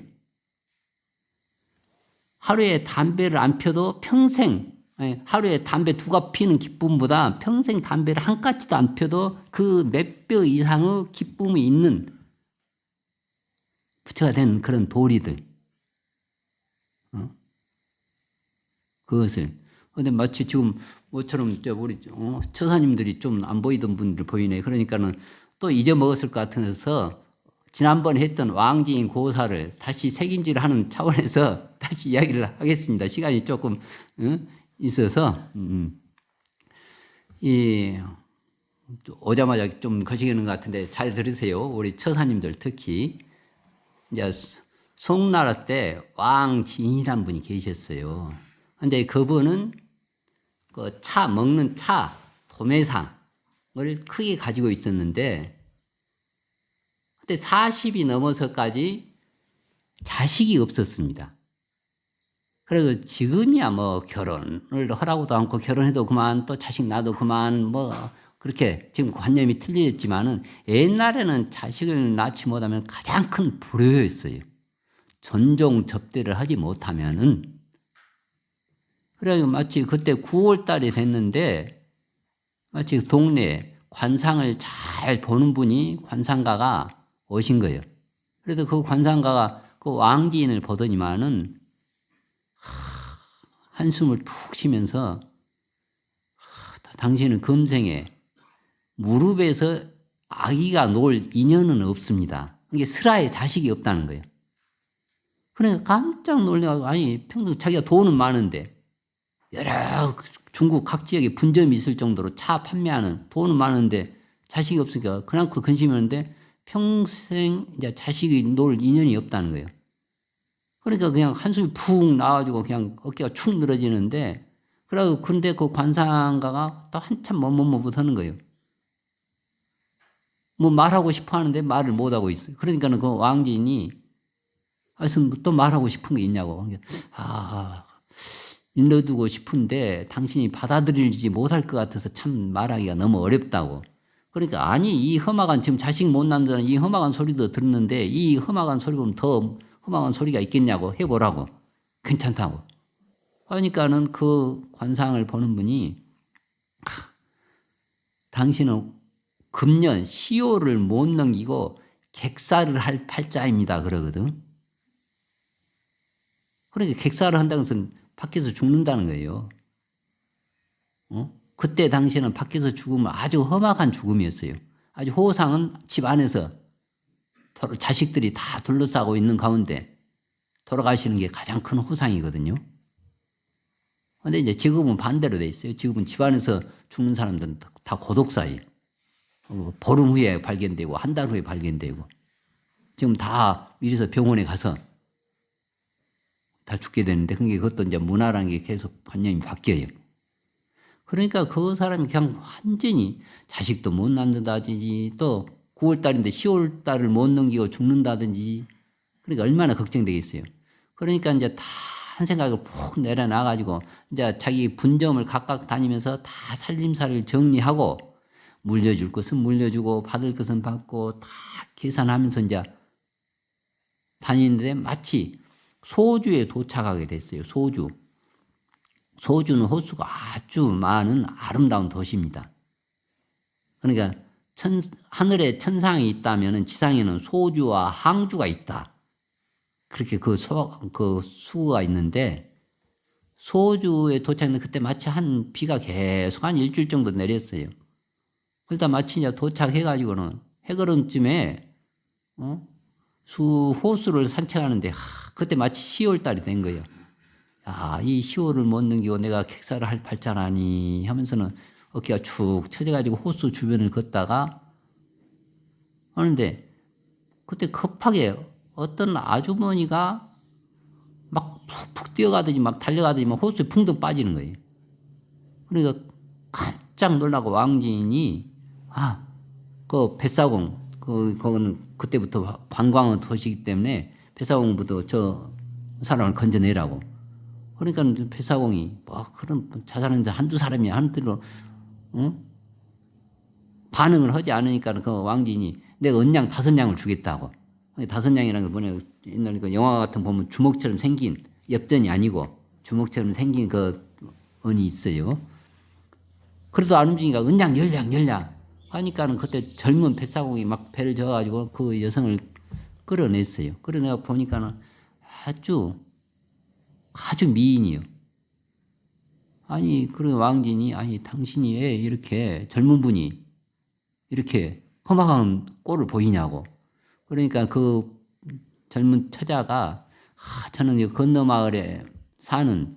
하루에 담배를 안 펴도 평생, 하루에 담배 2갑 피는 기쁨보다 평생 담배를 한 까치도 안 펴도 그 몇 배 이상의 기쁨이 있는 부처가 된 그런 도리들. 그것을. 근데 마치 지금 뭐처럼 우리 처사님들이 좀 안 보이던 분들 보이네. 그러니까는 또 잊어먹었을 것 같아서 지난번에 했던 왕지인 고사를 다시 책임질하는 차원에서 다시 이야기를 하겠습니다. 시간이 조금 있어서 오자마자 좀 거시기는 것 같은데 잘 들으세요. 우리 처사님들 특히 이제 송나라 때 왕지인이란 분이 계셨어요. 근데 그분은 그 차 먹는 차 도매상을 크게 가지고 있었는데 그때 40이 넘어서까지 자식이 없었습니다. 그래서 지금이야 뭐 결혼을 하라고도 않고 결혼해도 그만 또 자식 낳아도 그만 뭐 그렇게 지금 관념이 틀려졌지만은 옛날에는 자식을 낳지 못하면 가장 큰 불효였어요. 전종 접대를 하지 못하면은. 그래서 마치 그때 9월 달이 됐는데 마치 동네에 관상을 잘 보는 분이 관상가가 오신 거예요. 그래도 그 관상가가 그 왕지인을 보더니만은 한숨을 푹 쉬면서 당신은 금생에 무릎에서 아기가 놓을 인연은 없습니다. 이게 슬하에 자식이 없다는 거예요. 그러니까 깜짝 놀래가지고 아니 평소 자기가 돈은 많은데 여러 중국 각 지역에 분점이 있을 정도로 차 판매하는 돈은 많은데 자식이 없으니까 그만큼 근심했는데 평생 이제 자식이 놓을 인연이 없다는 거예요. 그러니까 그냥 한숨이 푹 나와가지고 그냥 어깨가 축 늘어지는데 그래서 근데 그 관상가가 또 한참 머뭇머뭇 하는 거예요. 뭐 말하고 싶어 하는데 말을 못 하고 있어요. 그러니까는 그 왕진이 또 말하고 싶은 게 있냐고. 일러두고 싶은데 당신이 받아들이지 못할 것 같아서 참 말하기가 너무 어렵다고. 그러니까 아니 이 험악한 지금 자식 못 낳는다는 이 험악한 소리도 들었는데 이 험악한 소리 보면 더 험악한 소리가 있겠냐고 해보라고. 괜찮다고. 그러니까는 그 관상을 보는 분이 당신은 금년 시효를 못 넘기고 객사를 할 팔자입니다 그러거든. 그러니까 객사를 한다는 것은 밖에서 죽는다는 거예요. 그때 당시에는 밖에서 죽으면 아주 험악한 죽음이었어요. 아주 호상은 집 안에서 자식들이 다 둘러싸고 있는 가운데 돌아가시는 게 가장 큰 호상이거든요. 그런데 이제 지금은 반대로 돼 있어요. 지금은 집 안에서 죽는 사람들은 다 고독사예요. 보름 후에 발견되고 한 달 후에 발견되고 지금 다 미리서 병원에 가서 다 죽게 되는데 그것도 이제 문화라는 게 계속 관념이 바뀌어요. 그러니까 그 사람이 그냥 완전히 자식도 못 낳는다든지 또 9월 달인데 10월 달을 못 넘기고 죽는다든지 그러니까 얼마나 걱정되겠어요. 그러니까 이제 다 한 생각을 푹 내려놔가지고 이제 자기 분점을 각각 다니면서 다 살림살이를 정리하고 물려줄 것은 물려주고 받을 것은 받고 다 계산하면서 이제 다니는데 마치 소주에 도착하게 됐어요. 소주. 소주는 호수가 아주 많은 아름다운 도시입니다. 그러니까 하늘에 천상이 있다면 지상에는 소주와 항주가 있다. 그렇게 그 수가 있는데 소주에 도착했는데 그때 마치 비가 계속 한 일주일 정도 내렸어요. 그러다 마치 이제 도착해가지고는 해걸음쯤에 호수를 산책하는데 그때 마치 10월 달이 된 거예요. 이 10월을 못 넘기고 내가 객사를 할 팔자라니 하면서는 어깨가 축 처져가지고 호수 주변을 걷다가 하는데 그때 급하게 어떤 아주머니가 막 푹푹 뛰어가더니 막 달려가더니 막 호수에 붕덩 빠지는 거예요. 그러니까 깜짝 놀라고 왕진이 그 뱃사공 그거는 그때부터 관광은 도시이기 때문에 뱃사공부터 저 사람을 건져내라고. 그러니까 뱃사공이 그런 자살하는 한두 사람이 한들로 반응을 하지 않으니까 그 왕진이 내가 은양 5냥을 주겠다고. 5냥이라는 게 뭐냐, 옛날 그 영화 같은 보면 주먹처럼 생긴, 엽전이 아니고 주먹처럼 생긴 그 은이 있어요. 그래도 안 움직이니까 은양 10냥 하니까는 그때 젊은 뱃사공이 막 배를 저어가지고 그 여성을 끌어냈어요. 끌어내가 보니까는 아주 미인이요. 그런 왕진이, 당신이 왜 이렇게 젊은 분이 이렇게 험악한 꼴을 보이냐고. 그러니까 그 젊은 처자가 저는 건너 마을에 사는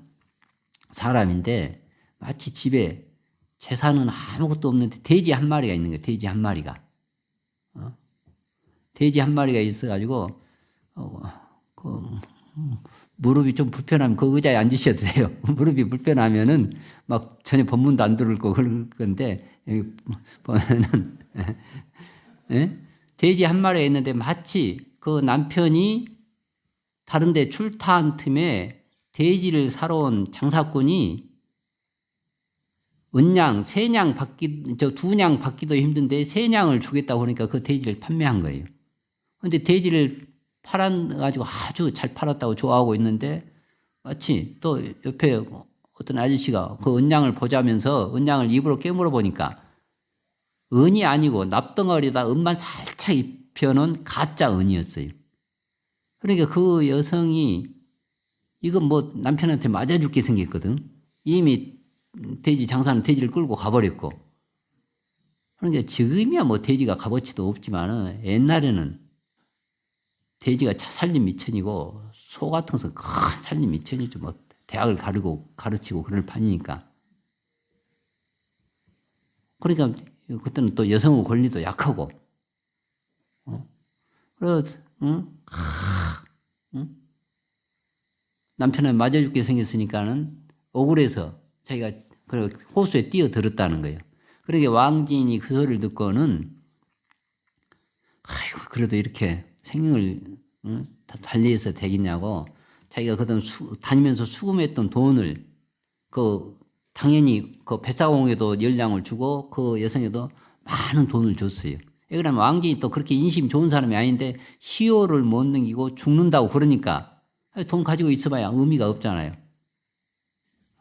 사람인데 마치 집에 재산은 아무것도 없는데 돼지 한 마리가 있는 거예요. 돼지 한 마리가. 돼지 한 마리가 있어가지고 무릎이 좀 불편하면 그 의자에 앉으셔도 돼요. 무릎이 불편하면은 막 전혀 법문도 안 들을 거 그럴 건데 여기 보면은 돼지 한 마리가 있는데 마치 그 남편이 다른데 출타한 틈에 돼지를 사러 온 장사꾼이 은양 3냥 받기 2냥 받기도 힘든데 3냥을 주겠다고 하니까 그 돼지를 판매한 거예요. 그런데 돼지를 팔아가지고 아주 잘 팔았다고 좋아하고 있는데 마치 또 옆에 어떤 아저씨가 그 은양을 보자면서 은양을 입으로 깨물어 보니까 은이 아니고 납덩어리에다 은만 살짝 입혀놓은 가짜 은이었어요. 그러니까 그 여성이 이건 뭐 남편한테 맞아 죽게 생겼거든. 이미 돼지 장사는 돼지를 끌고 가버렸고. 그러니까 지금이야 뭐 돼지가 값어치도 없지만 옛날에는 돼지가 살림 미천이고 소 같은 것은 큰 살림 미천이죠. 뭐 대학을 가르치고 그럴 판이니까. 그러니까 그때는 또 여성의 권리도 약하고. 그래서 남편은 맞아 죽게 생겼으니까는 억울해서 자기가 호수에 뛰어들었다는 거예요. 그러니까 왕진이 그 소리를 듣고는 그래도 이렇게 생명을 다 달리해서 되겠냐고 자기가 그동안 다니면서 수금했던 돈을 당연히 그 뱃사공에도 10냥을 주고 그 여성에도 많은 돈을 줬어요. 왜 그러면 왕진이 또 그렇게 인심 좋은 사람이 아닌데 시효를 못 넘기고 죽는다고 그러니까 돈 가지고 있어봐야 의미가 없잖아요.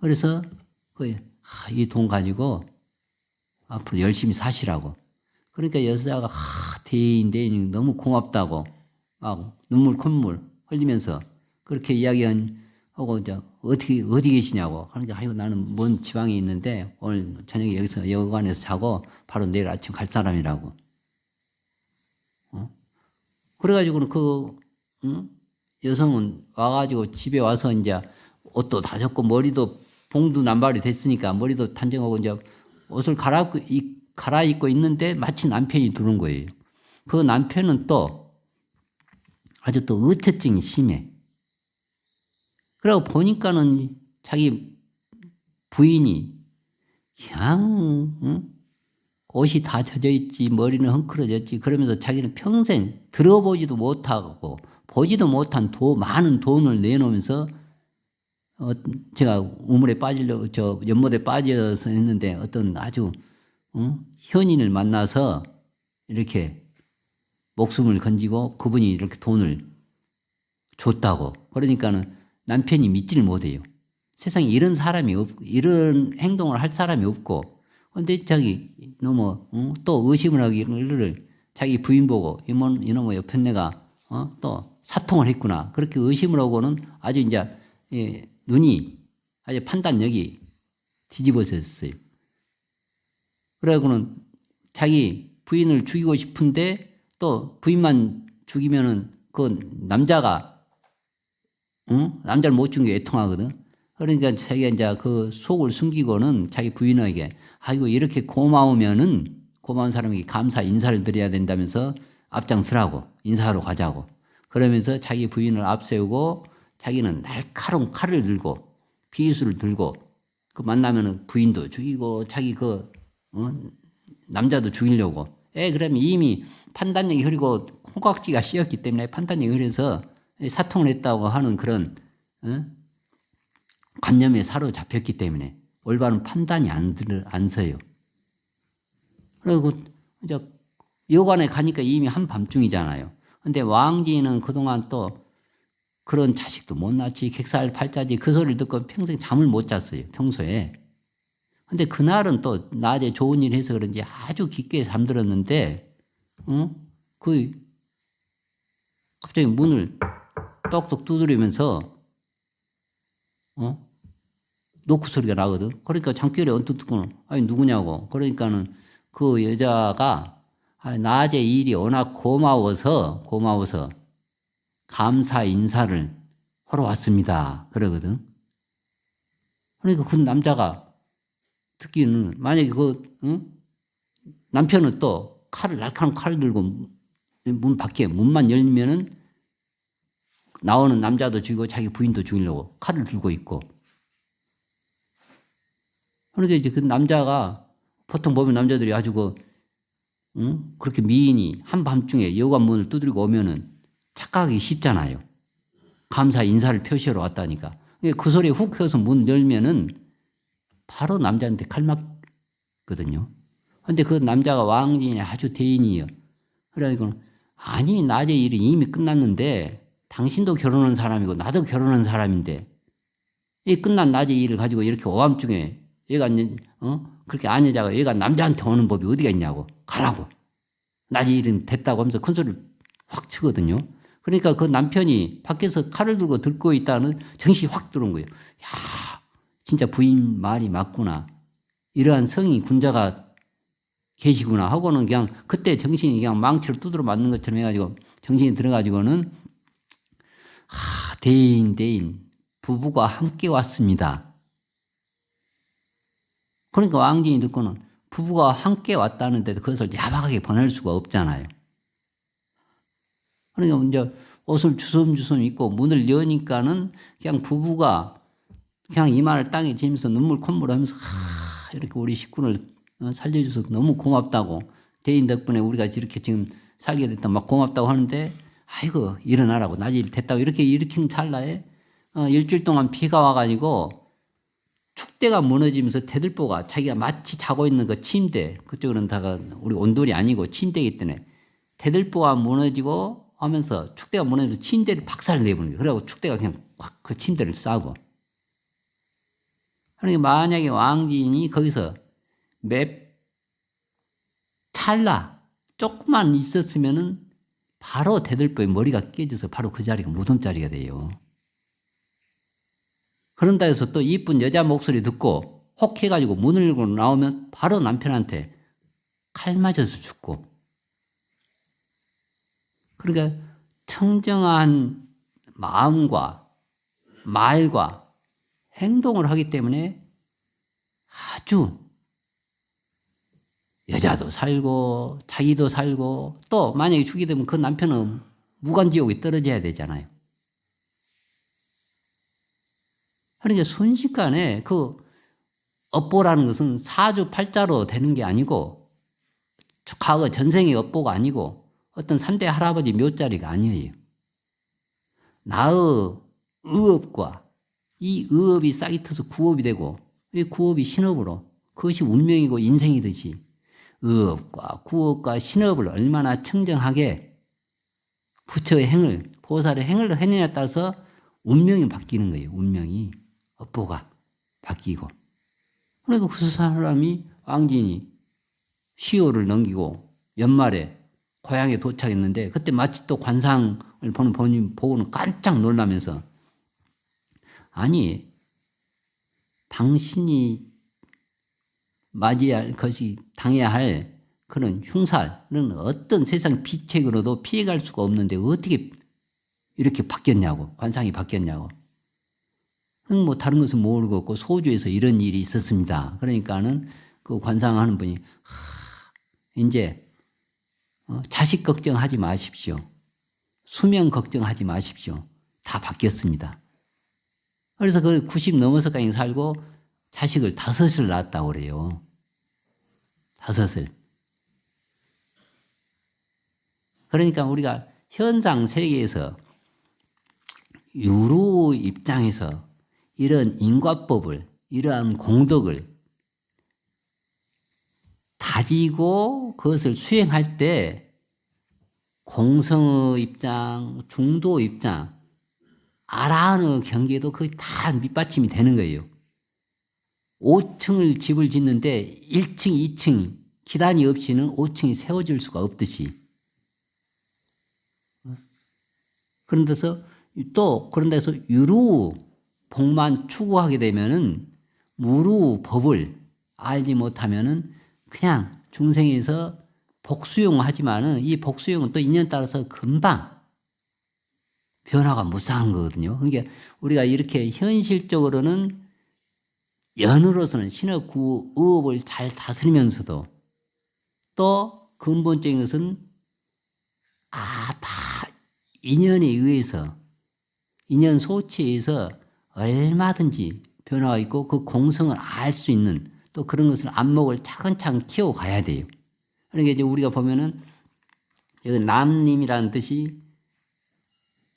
그래서 이 돈 가지고 앞으로 열심히 사시라고. 그러니까 여자가 대인 너무 고맙다고 막 눈물 콧물 흘리면서 그렇게 이야기하고 이제 어디 계시냐고. 그러니까 나는 먼 지방에 있는데 오늘 저녁에 여기서 여관에서 자고 바로 내일 아침 갈 사람이라고. 그래가지고는 여성은 와가지고 집에 와서 이제 옷도 다 젖고 머리도 봉두 남발이 됐으니까 머리도 단정하고 이제 옷을 갈아입고 있는데 마치 남편이 들어온 거예요. 그 남편은 또 아주 또 의처증이 심해. 그러고 보니까는 자기 부인이 그냥 옷이 다 젖어 있지, 머리는 헝클어졌지. 그러면서 자기는 평생 들어보지도 못하고 보지도 못한 많은 돈을 내놓으면서 제가 우물에 빠지려고 연못에 빠져서 했는데 어떤 아주 현인을 만나서 이렇게 목숨을 건지고 그분이 이렇게 돈을 줬다고. 그러니까는 남편이 믿지를 못해요. 세상에 이런 사람이 이런 행동을 할 사람이 없고. 근데 자기 너무 또 의심을 하기를 자기 부인 보고 이놈의 옆에 내가 또 사통을 했구나. 그렇게 의심을 하고는 아주 이제 눈이 아주 판단력이 뒤집어졌어요. 그래갖고는 자기 부인을 죽이고 싶은데 또 부인만 죽이면은 그 남자가 남자를 못 죽인 게 애통하거든. 그러니까 자기가 이제 그 속을 숨기고는 자기 부인에게 아이고 이렇게 고마우면은 고마운 사람에게 감사 인사를 드려야 된다면서 앞장서라고 인사하러 가자고. 그러면서 자기 부인을 앞세우고 자기는 날카로운 칼을 들고 비수를 들고 그 만나면은 부인도 죽이고 자기 남자도 죽이려고. 그러면 이미 판단력이 흐리고 콩깍지가 씌었기 때문에 판단력이 흐려서 사통을 했다고 하는 그런 관념에 사로잡혔기 때문에 올바른 판단이 안 서요. 그리고 이제 여관에 가니까 이미 한밤중이잖아요. 근데 왕진은 그동안 또 그런 자식도 못 낳지, 객살 팔자지 그 소리를 듣고 평생 잠을 못 잤어요, 평소에. 근데 그날은 또 낮에 좋은 일 해서 그런지 아주 깊게 잠들었는데, 갑자기 문을 똑똑 두드리면서, 노크 소리가 나거든. 그러니까 잠결에 언뜻 듣고, 아니, 누구냐고. 그러니까는 그 여자가 낮에 일이 워낙 고마워서 감사 인사를 하러 왔습니다. 그러거든. 그러니까 그 남자가 듣기는 만약에 남편은 또 날카로운 칼을 들고 문 밖에 문만 열면은 나오는 남자도 죽이고 자기 부인도 죽이려고 칼을 들고 있고. 그런데 이제 그 남자가 보통 보면 남자들이 아주 그렇게 미인이 한밤중에 여관 문을 두드리고 오면은 착각하기 쉽잖아요. 감사 인사를 표시하러 왔다니까. 그 소리에 훅 켜서 문 열면은 바로 남자한테 칼 맞거든요. 근데 그 남자가 왕진이 아주 대인이에요. 그래가지고 아니 낮에 일이 이미 끝났는데 당신도 결혼한 사람이고 나도 결혼한 사람인데 이 끝난 낮에 일을 가지고 이렇게 오밤중에 얘가 그렇게 안 여자가 얘가 남자한테 오는 법이 어디가 있냐고 가라고 낮에 일은 됐다고 하면서 큰 소리를 확 치거든요. 그러니까 그 남편이 밖에서 칼을 들고 듣고 있다는 정신이 확 들어온 거예요. 야, 진짜 부인 말이 맞구나. 이러한 성이 군자가 계시구나 하고는 그냥 그때 정신이 그냥 망치를 두드려 맞는 것처럼 해가지고 정신이 들어가지고는 대인 부부가 함께 왔습니다. 그러니까 왕진이 듣고는 부부가 함께 왔다는데도 그것을 야박하게 보낼 수가 없잖아요. 그러니까 이제 옷을 주섬주섬 입고 문을 여니까는 그냥 부부가 그냥 이마를 땅에 지면서 눈물 콧물 하면서 이렇게 우리 식구를 살려줘서 너무 고맙다고 대인 덕분에 우리가 이렇게 지금 살게 됐다 막 고맙다고 하는데 아이고 일어나라고 낮에 일 됐다고 이렇게 일으키는 찰나에 일주일 동안 비가 와가지고 축대가 무너지면서 대들보가 자기가 마치 자고 있는 그 침대 그쪽으로는 다가 우리 온돌이 아니고 침대이기 때문에 대들보가 무너지고 하면서 축대가 무너지면서 침대를 박살을 내보는 거예요. 그래갖고 축대가 그냥 확 그 침대를 싸고. 그러니까 만약에 왕진이 거기서 몇 찰나 조금만 있었으면은 바로 대들보에 머리가 깨져서 바로 그 자리가 무덤 자리가 돼요. 그런다 해서 또 이쁜 여자 목소리 듣고 혹해가지고 문을 열고 나오면 바로 남편한테 칼 맞아서 죽고. 그러니까 청정한 마음과 말과 행동을 하기 때문에 아주 여자도 살고 자기도 살고 또 만약에 죽게 되면 그 남편은 무간지옥에 떨어져야 되잖아요. 그러니까 순식간에 그 업보라는 것은 사주팔자로 되는 게 아니고 과거 전생의 업보가 아니고 어떤 산대 할아버지 묘자리가 아니에요. 나의 의업과 이 의업이 싹이 터서 구업이 되고 이 구업이 신업으로 그것이 운명이고 인생이듯이 의업과 구업과 신업을 얼마나 청정하게 부처의 행을 보살의 행을 해내냐에 따라서 운명이 바뀌는 거예요. 운명이 업보가 바뀌고 그러니까 그 사람이 왕진이 시호를 넘기고 연말에 고향에 도착했는데 그때 마치 또 관상을 보는 본인 보고는 깜짝 놀라면서 아니 당신이 맞이할 것이 당해야 할 그런 흉사는 어떤 세상 비책으로도 피해갈 수가 없는데 어떻게 이렇게 바뀌었냐고 관상이 바뀌었냐고 뭐 다른 것은 모르고 없고 소주에서 이런 일이 있었습니다. 그러니까는 그 관상하는 분이 이제 자식 걱정하지 마십시오. 수명 걱정하지 마십시오. 다 바뀌었습니다. 그래서 그 90 넘어서까지 살고 자식을 5을 낳았다고 그래요. 5을. 그러니까 우리가 현상 세계에서 유루 입장에서 이런 인과법을 이러한 공덕을 다지고 그것을 수행할 때 공성의 입장, 중도 입장, 아라한의 경계도 거의 다 밑받침이 되는 거예요. 5층을 집을 짓는데 1층, 2층 기단이 없이는 5층이 세워질 수가 없듯이 그런 데서 유루 복만 추구하게 되면은 무루 법을 알지 못하면은 그냥 중생에서 복수용하지만은 이 복수용은 또 인연 따라서 금방 변화가 무쌍한 거거든요. 그러니까 우리가 이렇게 현실적으로는 연으로서는 신의 구 의업을 잘 다스리면서도 또 근본적인 것은 다 인연에 의해서 인연 소치에 의해서 얼마든지 변화가 있고 그 공성을 알 수 있는 또 그런 것을 안목을 차근차근 키워가야 돼요. 그러니까 이제 우리가 보면은 여기 남님이라는 뜻이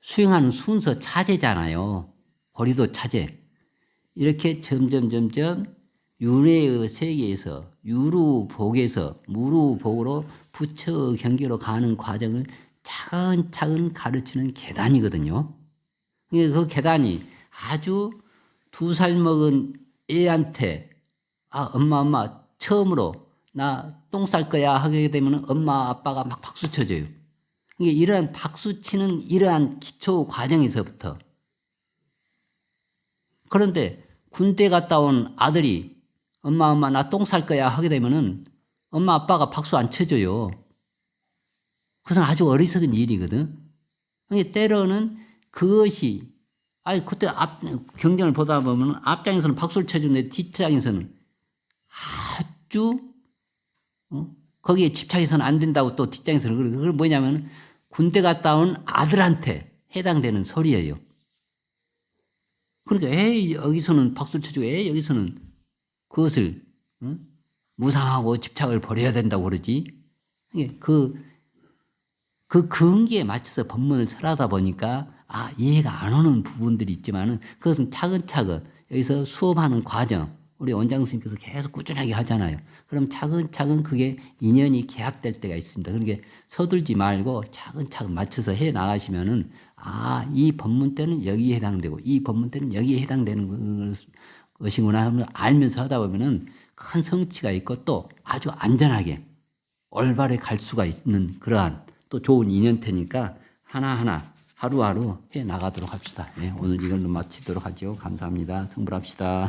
수행하는 순서 차제잖아요. 고리도 차제. 이렇게 점점 윤회의 세계에서 유루복에서 무루복으로 부처 경계로 가는 과정을 차근차근 가르치는 계단이거든요. 그 계단이 아주 2살 먹은 애한테 엄마 처음으로 나 똥 쌀 거야 하게 되면 엄마 아빠가 막 박수 쳐줘요. 이러한 박수 치는 이러한 기초 과정에서부터 그런데 군대 갔다 온 아들이 엄마 나 똥 쌀 거야 하게 되면은 엄마 아빠가 박수 안 쳐줘요. 그것은 아주 어리석은 일이거든. 때로는 그것이 그때 경전을 보다 보면 앞장에서는 박수를 쳐주는데 뒷장에서는 아주 거기에 집착해서는 안 된다고 또 뒷장에서는 그걸 뭐냐면 군대 갔다 온 아들한테 해당되는 소리예요. 그러니까 여기서는 박수를 쳐주고 여기서는 그것을 무상하고 집착을 버려야 된다고 그러지. 그 근기에 맞춰서 법문을 설하다 보니까 이해가 안 오는 부분들이 있지만은 그것은 차근차근 여기서 수업하는 과정 우리 원장 스님께서 계속 꾸준하게 하잖아요. 그럼 차근차근 그게 인연이 개합될 때가 있습니다. 그러니까 서둘지 말고 차근차근 맞춰서 해 나가시면은 이 법문 때는 여기에 해당되고 이 법문 때는 여기에 해당되는 것이구나 하면 알면서 하다 보면은 큰 성취가 있고 또 아주 안전하게 올바르게 갈 수가 있는 그러한 또 좋은 인연태니까 하나하나 하루하루 해 나가도록 합시다. 오늘 이걸로 마치도록 하죠. 감사합니다. 성불합시다.